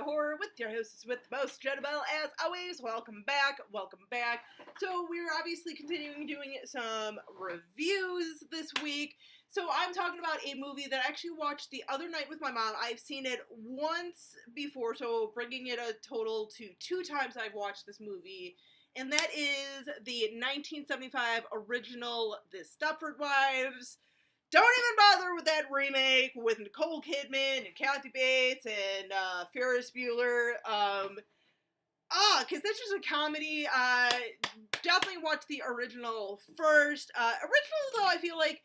to Horror with your hostess with the most, Jennabelle, as always. Welcome back. So we're obviously continuing doing some reviews this week. So I'm talking about a movie that I actually watched the other night with my mom. I've seen it once before, so bringing it a total to 2 times I've watched this movie. And that is the 1975 original, The Stepford Wives. Don't even bother with that remake with Nicole Kidman and Kathy Bates and Ferris Bueller. Because that's just a comedy. Definitely watch the original first. Original, though, I feel like,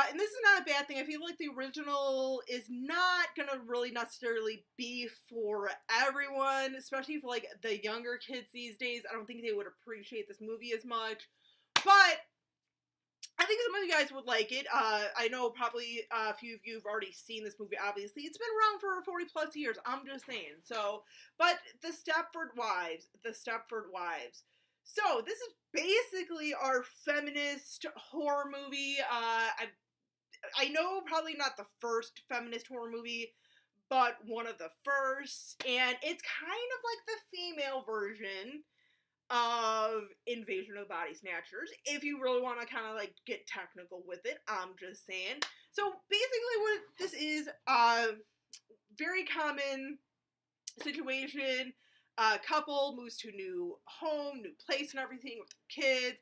and this is not a bad thing, I feel like the original is not gonna really necessarily be for everyone, especially for, like, the younger kids these days. I don't think they would appreciate this movie as much. But I think some of you guys would like it. I know probably a few of you have already seen this movie, obviously. It's been around for 40 plus years, I'm just saying. So, but The Stepford Wives. So, this is basically our feminist horror movie. I know probably not the first feminist horror movie, but one of the first. And it's kind of like the female version of Invasion of the Body Snatchers, if you really want to kind of like get technical with it. I'm just saying. So basically what this is, very common situation. Couple moves to a new home, new place and everything with kids,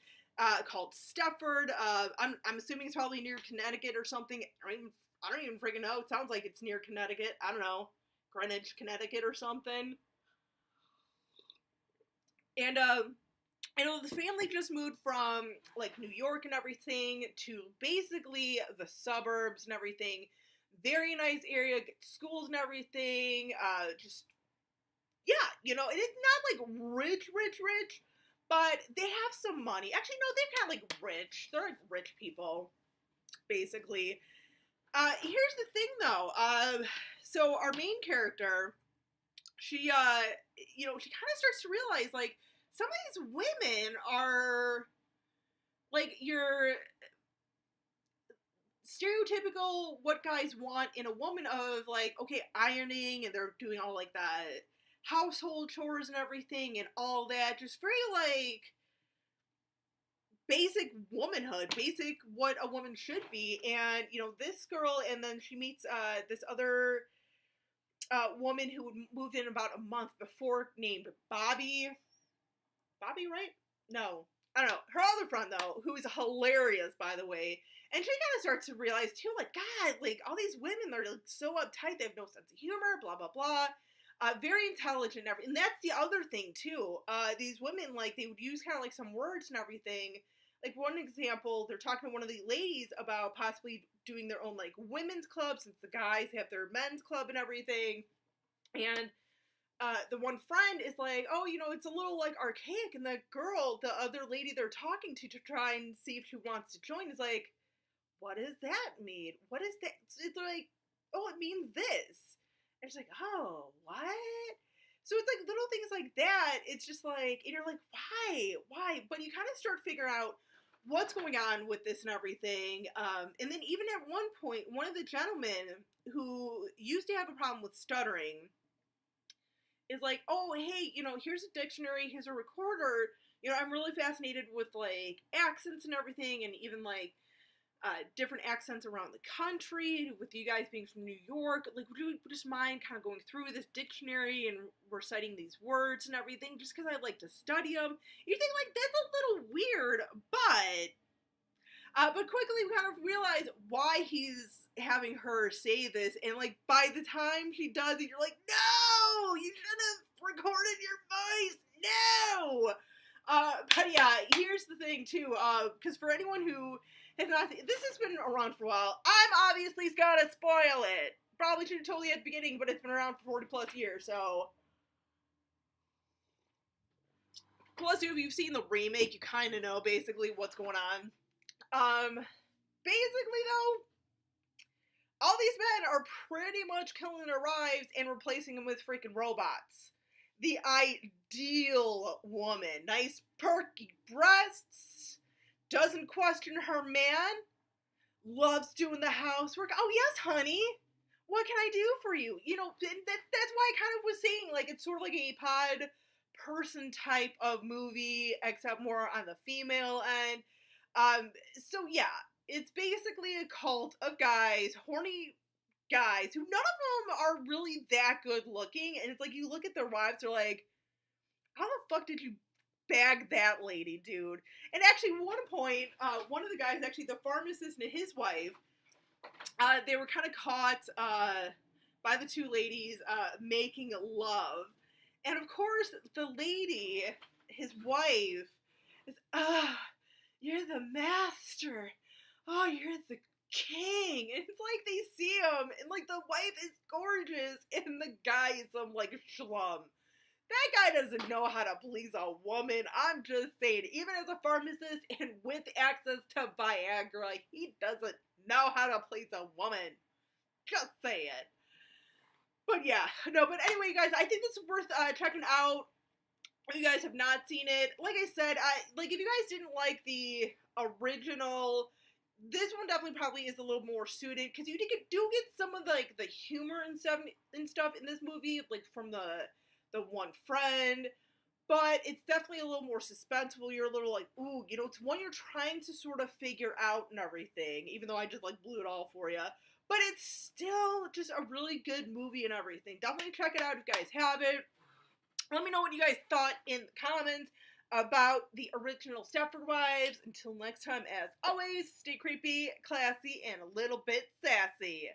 called Stepford. I'm assuming it's probably near Connecticut or something. I don't even freaking know. It sounds like it's near Connecticut. I don't know. Greenwich, Connecticut or something. And, I know the family just moved from, like, New York and everything to basically the suburbs and everything. Very nice area, schools and everything, yeah, you know, it's not, like, rich, but they have some money. Actually, no, they're kind of, like, rich. They're, like, rich people, basically. Here's the thing, though. So our main character, she kind of starts to realize, like, some of these women are, like, your stereotypical what guys want in a woman of, like, okay, ironing, and they're doing all, like, that household chores and everything, and all that, just very, like, basic womanhood, basic what a woman should be. And, you know, this girl, and then she meets, this other woman who moved in about a month before, named Bobby, right? No. I don't know. Her other friend, though, who is hilarious, by the way, and she kind of starts to realize, too, like, God, like, all these women, they're, like, so uptight, they have no sense of humor, blah, blah, blah. Very intelligent and everything. And that's the other thing, too. These women, like, they would use kind of, like, some words and everything. Like, one example, they're talking to one of the ladies about possibly doing their own, like, women's club, since the guys have their men's club and everything. And the one friend is like, oh, you know, it's a little, like, archaic. And the girl, the other lady they're talking to try and see if she wants to join, is like, what does that mean? What is that? It's like, oh, it means this. And she's like, oh, what? So it's like little things like that. It's just like, and you're like, why? But you kind of start figuring out what's going on with this and everything. And then even at one point, one of the gentlemen who used to have a problem with stuttering is like, oh, hey, you know, here's a dictionary, here's a recorder. You know, I'm really fascinated with, like, accents and everything, and even, like, different accents around the country, with you guys being from New York. Like, would you just mind kind of going through this dictionary and reciting these words and everything, just because I like to study them? You think, like, that's a little weird, but quickly we kind of realize why he's having her say this, and, like, by the time she does it, you're like, no! You should have recorded your voice! No! But yeah, here's the thing, too, because for anyone who has not seen, this has been around for a while, I'm obviously gonna spoil it. Probably should have told you at the beginning, but it's been around for 40 plus years, so. Plus, if you've seen the remake, you kind of know basically what's going on. Basically, though, all these men are pretty much killing their wives and replacing them with freaking robots. The ideal woman. Nice perky breasts, doesn't question her man, loves doing the housework. Oh, yes, honey. what can I do for you? You know, that's why I kind of was saying, like, it's sort of like a pod person type of movie, except more on the female end. So yeah, it's basically a cult of guys, horny guys, who none of them are really that good looking, and it's like, you look at their wives, they're like, how the fuck did you bag that lady, dude? And actually, one point, one of the guys, actually, the pharmacist and his wife, they were kind of caught by the two ladies making love. And of course, the lady, his wife, is, you're the master. Oh, you're the king. And it's like they see him, and like the wife is gorgeous, and the guy is some like schlum. That guy doesn't know how to please a woman. I'm just saying, even as a pharmacist and with access to Viagra, like, he doesn't know how to please a woman. Just saying. But yeah, no, but anyway, guys, I think this is worth checking out. If you guys have not seen it, like I said, if you guys didn't like the original, this one definitely probably is a little more suited, because you do get some of the humor and stuff in this movie, like from the one friend, but it's definitely a little more suspenseful. You're a little like, ooh, you know, it's one you're trying to sort of figure out and everything, even though I just like blew it all for you. But it's still just a really good movie and everything. Definitely check it out if you guys have it. Let me know what you guys thought in the comments about the original Stepford Wives. Until next time, as always, stay creepy, classy, and a little bit sassy.